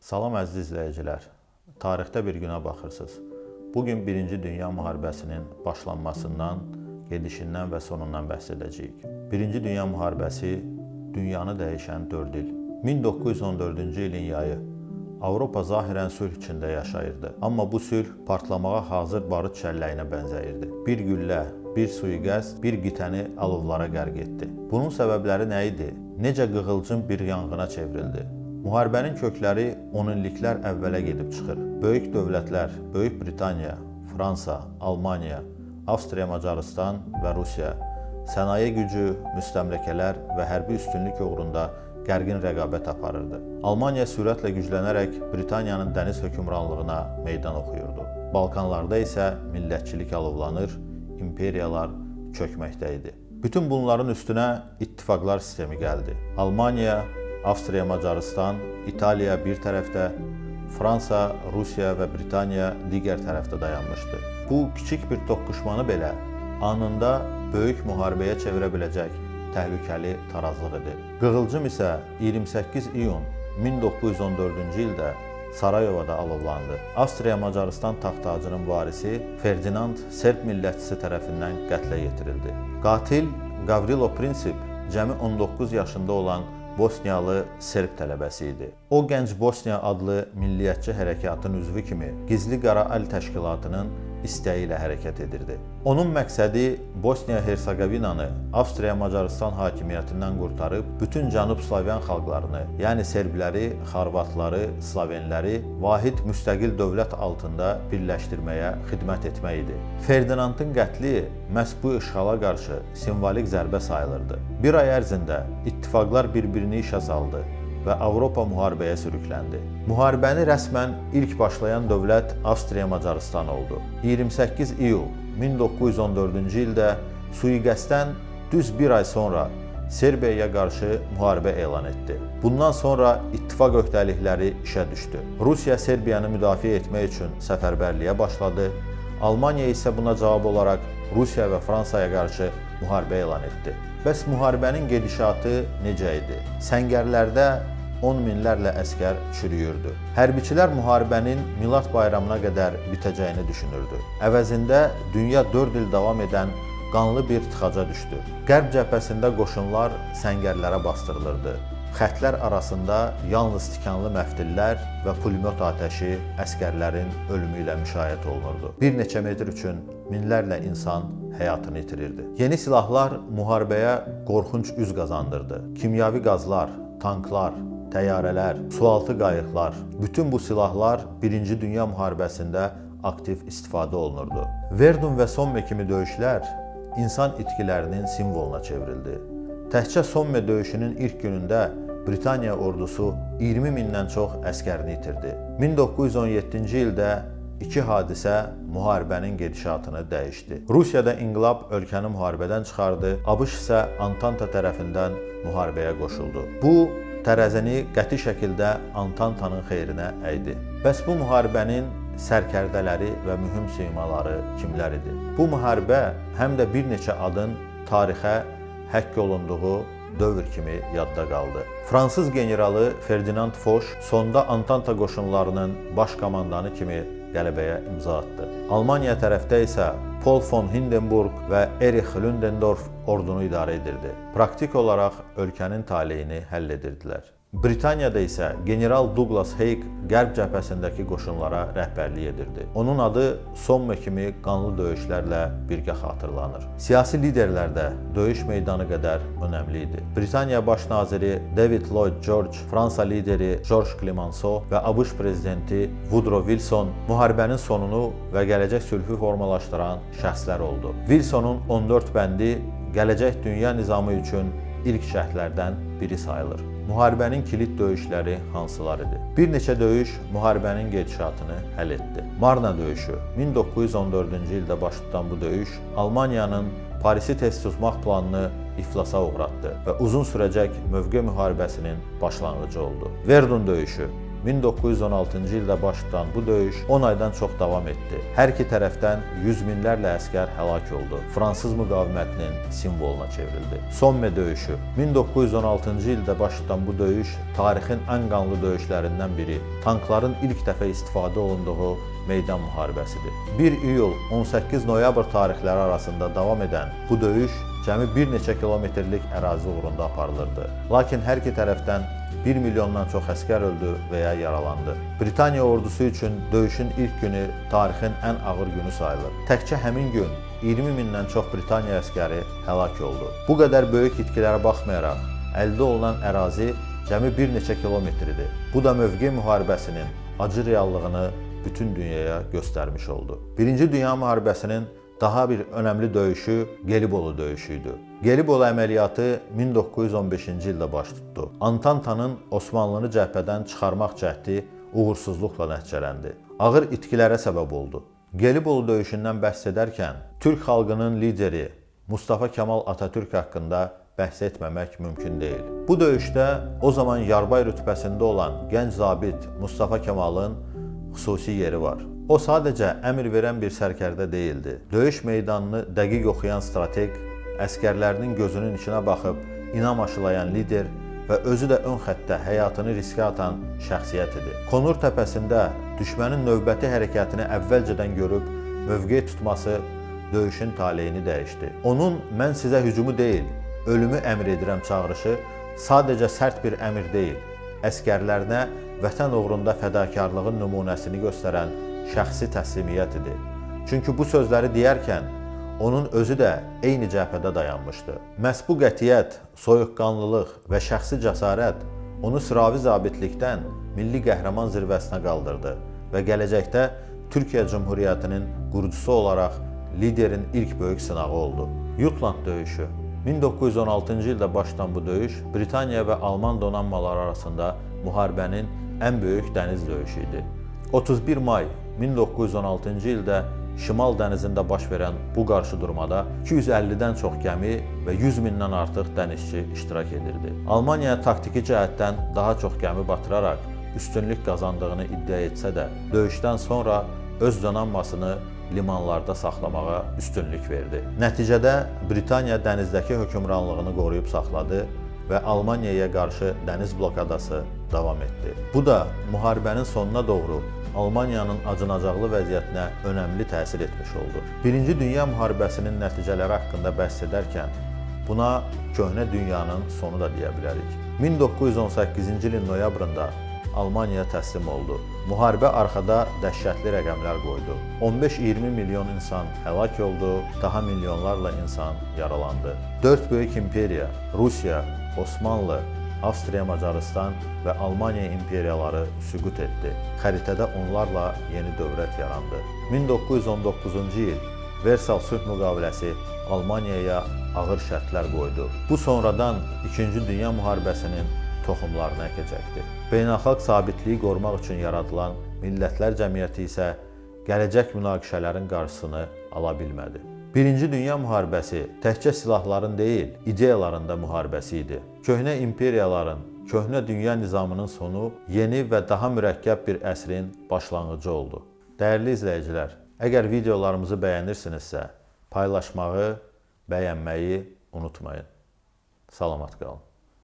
Salam əziz izləyicilər. Tarixdə bir günə baxırsınız. Bugün 1-ci Dünya Müharibəsinin başlanmasından, gedişindən və sonundan bəhs edəcəyik. 1-ci Dünya Müharibəsi dünyanı dəyişən 4 il. 1914-cü ilin yayı. Avropa zahirən sülh içində yaşayırdı. Amma bu sülh partlamağa hazır barıt çəlləyinə bənzəyirdi. Bir güllə, bir sui-qəsd, bir qitəni alovlara qərq etdi. Bunun səbəbləri nə idi? Necə qığılcım bir yanğına çevrildi? Müharibənin kökləri 10 illiklər əvvələ gedib çıxır. Böyük dövlətlər, Böyük Britaniya, Fransa, Almaniya, Avstriya, Macarıstan və Rusiya sənaye gücü, müstəmləkələr və hərbi üstünlük uğrunda gərgin rəqabət aparırdı. Almaniya sürətlə güclənərək Britaniyanın dəniz hökmranlığına meydan oxuyurdu. Balkanlarda isə millətçilik alovlanır, imperiyalar çökməkdə idi. Bütün bunların üstünə ittifaqlar sistemi gəldi. Almaniya, Avstriya, Macarıstan, İtaliya bir tərəfdə, Fransa, Rusiya və Britaniya digər tərəfdə dayanmışdı. Bu kiçik bir toqquşmanı belə anında böyük müharibəyə çevirə biləcək təhlükəli tarazlıq idi. Qığılcım isə 28 iyun 1914-cü ildə Sarayevada alovlandı. Avstriya-Macarıstan taxt-tacının varisi Ferdinand Serb millətçisi tərəfindən qətlə yetirildi. Qatil Gavrilo Princip cəmi 19 yaşında olan Bosniyalı Serb tələbəsi idi. O, Gənc Bosniya adlı milliyyətçi hərəkatın üzvü kimi Gizli Qara Əl Təşkilatının istəyi ilə hərəkət edirdi. Onun məqsədi Bosniya-Hersegovinanı Avstriya-Macarıstan hakimiyyətindən qurtarıb bütün Cənub Slavyan xalqlarını, yəni serbləri, xorvatları, slovenləri vahid müstəqil dövlət altında birləşdirməyə xidmət etmək idi. Ferdinandın qətli məhz bu işğala qarşı simvolik zərbə sayılırdı. Bir ay ərzində ittifaqlar bir-birini işə saldı və Avropa müharibəyə sürükləndi. Müharibəni rəsmən ilk başlayan dövlət Avstriya-Macarıstan oldu. 28 iyul 1914-cü ildə sui-qəsddən düz bir ay sonra Serbiyaya qarşı müharibə elan etdi. Bundan sonra ittifaq öhdəlikləri işə düşdü. Rusiya Serbiyanı müdafiə etmək üçün səfərbərliyə başladı. Almaniya isə buna cavab olaraq Rusiya və Fransaya qarşı müharibə elan etdi. Bəs müharibənin gedişatı necə idi? Səngərlərdə 10 minlərlə əskər çürüyürdü. Hərbiçilər müharibənin Milad bayramına qədər bitəcəyini düşünürdü. Əvəzində dünya 4 il davam edən qanlı bir tıxaca düşdü. Qərb cəbhəsində qoşunlar səngərlərə bastırılırdı. Xəttlər arasında yalnız tikanlı məftillər və pulemyot atəşi əskərlərin ölümü ilə müşayiət olunurdu. Bir neçə metr üçün minlərlə insan həyatını itirirdi. Yeni silahlar müharibəyə qorxunc üz qazandırdı. Kimyavi qazlar, tanklar, təyyarələr, sualtı qayıqlar, bütün bu silahlar 1-ci Dünya Müharibəsində aktiv istifadə olunurdu. Verdun və Somme kimi döyüşlər insan itkilərinin simvoluna çevrildi. Təkcə Somme döyüşünün ilk günündə Britaniya ordusu 20 mindən çox əskərini itirdi. 1917-ci ildə iki hadisə müharibənin gedişatını dəyişdi. Rusiyada inqilab ölkəni müharibədən çıxardı, ABŞ isə Antanta tərəfindən müharibəyə qoşuldu. Bu, tərəzini qəti şəkildə Antantanın xeyrinə əydi. Bəs bu müharibənin sərkərdələri və mühüm simaları kimlər idi? Bu müharibə həm də bir neçə adın tarixə həkk olunduğu dövr kimi yadda qaldı. Fransız generalı Ferdinand Foch sonda Antanta qoşunlarının baş komandanı kimi qələbəyə imza atdı. Almaniya tərəfdə isə Paul von Hindenburg və Erich Ludendorff ordunu idarə edirdi. Praktik olaraq ölkənin taleyini həll edirdilər. Britaniyada isə general Douglas Haig qərb cəbhəsindəki qoşunlara rəhbərlik edirdi. Onun adı Somme kimi qanlı döyüşlərlə birgə xatırlanır. Siyasi liderlər də döyüş meydanı qədər önəmli idi. Britaniya baş naziri David Lloyd George, Fransa lideri Georges Clemenceau və ABŞ prezidenti Woodrow Wilson müharibənin sonunu və gələcək sülhü formalaşdıran şəxslər oldu. Wilsonun 14 bəndi gələcək dünya nizamı üçün ilk şərtlərdən biri sayılır. Müharibənin kilit döyüşləri hansılar idi? Bir neçə döyüş müharibənin gedişatını həll etdi. Marna döyüşü 1914-cü ildə baş tutan bu döyüş Almaniyanın Parisi tez tutmaq planını iflasa uğratdı və uzun sürəcək mövqe müharibəsinin başlanğıcı oldu. Verdun döyüşü 1916-cı ildə baş tutan bu döyüş 10 aydan çox davam etdi. Hər iki tərəfdən yüz minlərlə əskər həlak oldu. Fransız müqavimətinin simvoluna çevrildi. Somme döyüşü. 1916-cı ildə baş tutan bu döyüş tarixin ən qanlı döyüşlərindən biri. Tankların ilk dəfə istifadə olunduğu meydan müharibəsidir. 1 iyul 18 noyabr tarixləri arasında davam edən bu döyüş cəmi bir neçə kilometrlik ərazi uğrunda aparılırdı. Lakin hər iki tərəfdən 1 milyondan çox əskər öldü və ya yaralandı. Britaniya ordusu üçün döyüşün ilk günü tarixin ən ağır günü sayılır. Təkcə həmin gün 20 mindən çox Britaniya əskəri həlak oldu. Bu qədər böyük itkilərə baxmayaraq, əldə olunan ərazi cəmi bir neçə kilometrdir. Bu da mövqe müharibəsinin acı reallığını bütün dünyaya göstərmiş oldu. Birinci Dünya müharibəsinin daha bir önəmli döyüşü Gelibolu döyüşü idi. Gelibolu əməliyyatı 1915-ci ildə baş tutdu. Antantanın Osmanlını cəbhədən çıxarmaq cəhdi uğursuzluqla nəticələndi. Ağır itkilərə səbəb oldu. Gelibolu döyüşündən bəhs edərkən Türk xalqının lideri Mustafa Kemal Atatürk haqqında bəhs etməmək mümkün deyil. Bu döyüşdə o zaman yarbay rütbəsində olan gənc zabit Mustafa Kemalın xüsusi yeri var. O sadəcə əmr verən bir sərkərdə deyildi. Döyüş meydanını dəqiq oxuyan strateg, əskərlərinin gözünün içinə baxıb inam aşılayan lider və özü də ön xəttdə həyatını riskə atan şəxsiyyət idi. Konur təpəsində düşmənin növbəti hərəkətini əvvəlcədən görüb mövqe tutması döyüşün taleyini dəyişdi. Onun "mən sizə hücumu deyil, ölümü əmr edirəm" çağırışı sadəcə sərt bir əmr deyil, əskərlərinə vətən uğrunda fədakarlığın nümunəsini göstərən şəxsi təslimiyyət idi. Çünki bu sözləri deyərkən onun özü də eyni cəbhədə dayanmışdı. Məhz bu qətiyyət, soyuqqanlılıq və şəxsi cəsarət onu sıravi zabitlikdən milli qəhrəman zirvəsinə qaldırdı və gələcəkdə Türkiyə Cümhuriyyətinin qurucusu olaraq liderin ilk böyük sınağı oldu. Jutland döyüşü. 1916-cı ildə başlayan bu döyüş Britaniya və Alman donanmaları arasında müharibənin ən böyük dəniz döyüşü idi. 31 may 1916-cı ildə Şimal dənizində baş verən bu qarşıdurmada 250-dən çox gəmi və 100 mindən artıq dənizçi iştirak edirdi. Almaniya taktiki cəhətdən daha çox gəmi batıraraq üstünlük qazandığını iddia etsə də, döyüşdən sonra öz donanmasını limanlarda saxlamağa üstünlük verdi. Nəticədə Britaniya dənizdəki hökmranlığını qoruyub saxladı və Almaniyaya qarşı dəniz blokadası davam etdi. Bu da müharibənin sonuna doğru Almaniyanın acınacaqlı vəziyyətinə önəmli təsir etmiş oldu. Birinci Dünya müharibəsinin nəticələri haqqında bəhs edərkən buna köhnə dünyanın sonu da deyə bilərik. 1918-ci ilin noyabrında Almaniya təslim oldu. Müharibə arxada dəhşətli rəqəmlər qoydu. 15-20 milyon insan həlak oldu, daha milyonlarla insan yaralandı. 4 böyük imperiya, Rusiya, Osmanlı, Avstriya, Macarıstan və Almaniya imperiyaları süqut etdi. Xəritədə onlarla yeni dövlət yarandı. 1919-cu il Versal sülh müqaviləsi Almaniyaya ağır şərtlər qoydu. Bu sonradan 2-ci Dünya müharibəsinin toxumlarını əkəcəkdi. Beynəlxalq sabitliyi qorumaq üçün yaradılan Millətlər Cəmiyyəti isə gələcək münaqişələrin qarşısını ala bilmədi. Birinci Dünya müharibəsi təkcə silahların deyil, ideyaların da müharibəsi idi. Köhnə imperiyaların, köhnə dünya nizamının sonu yeni və daha mürəkkəb bir əsrin başlanğıcı oldu. Dəyərli izləyicilər, əgər videolarımızı bəyənirsinizsə, paylaşmağı, bəyənməyi unutmayın. Salamat qalın.